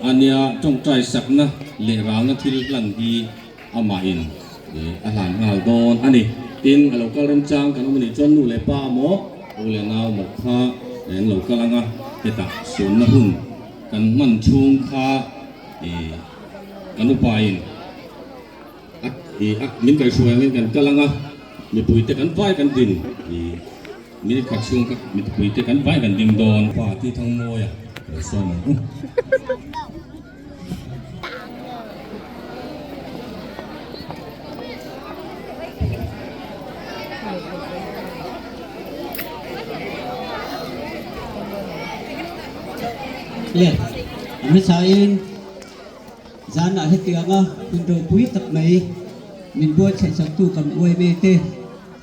ania trong trai sắc na lệ rau na thil lần hi ama in alam ngal don ani tin local rem chang kan mani chon nu le pa mo ule naw mo kha en local anga heta sun na hun kan man chung kha kan upain ak min kai suai min kan kalanga mi puite kan vai kan din mi khak chung ka mi puite kan vai kan dim don pa ti thang mo ya so mo liệt mình sain gian lại hết tiếng à mình đồ quý tập mấy mình bua chạy sang tu cầm uế bê tê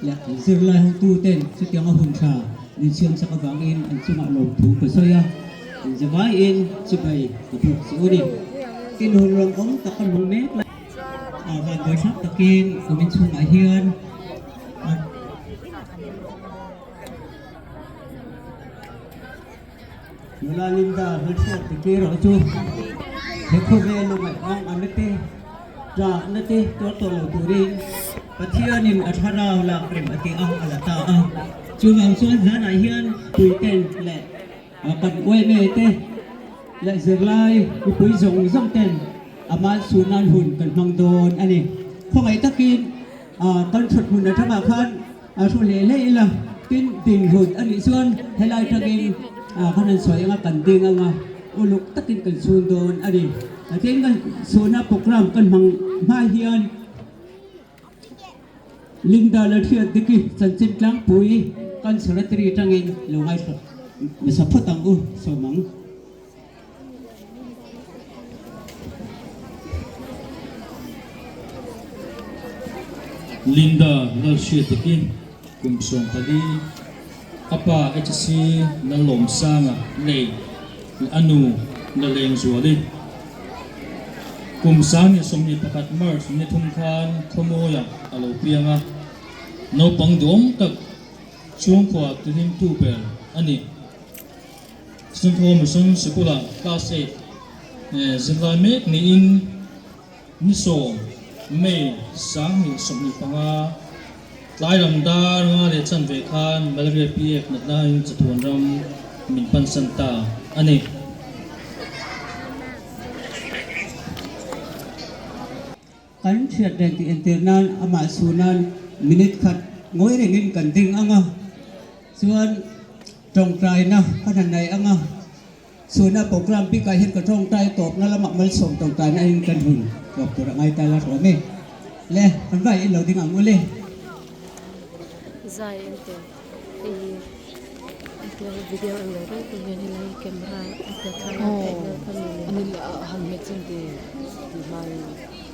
liệt dừng lại hông tu tên sẽ tiếng hùng trà mình xuyên sang vàng in anh chưa ngạo lồng thú của soi à mìnhจะvái in chụp bày của buộc số đi tin hùng rồng ống tập con hùng mét lại và với sắp tập kiên của mình xuống lại hiền Mula linda bersiap dikira tu, dekho belu mai ang anete, ja anete toto lo turin, patian in 18 lakh rem ati ang alata ang, cuma suan zan ahian puiten le, akan uai mete, le zerlai upui zong ten, amat sunan hun kan mangdon ani, kong ay takin, kan shot hun na thamakan, sulele ilang tin ting hun ani suan helai tagin. Kanan soy nga kanding nga uluk takin kan sundon ani atin kan suna program kan mang mahian linda la thiat diki sanchit lang pui kan saratri tangin lungai so mesapot ang somang Linda la thiat diki kumsong tadi apa HC na lom sanga le anu na leng zuali kum sang som ni pakat mar ni thum khan khomoya alo pianga no pang dom tak chung khwa tunin tu pel ani sun thom sun sikula class 8 zingla me ni in ni so me sang ni som ni panga lai ram dar nga le chan ve khan malaria pf na nain chatuan ram min pan santa ani kan thiat den ti internal ama sunan minute khat ngoi rengin kan ding anga suan trong trai na khanan nai anga suna program pi kai hin ka trong trai top na lama mal som trong trai na in kan hun top tu ngai ta la ro me le kan vai in lo ding ang le Zai ente video ang laro kung yan nila camera at the camera Anil hangit sindi di mai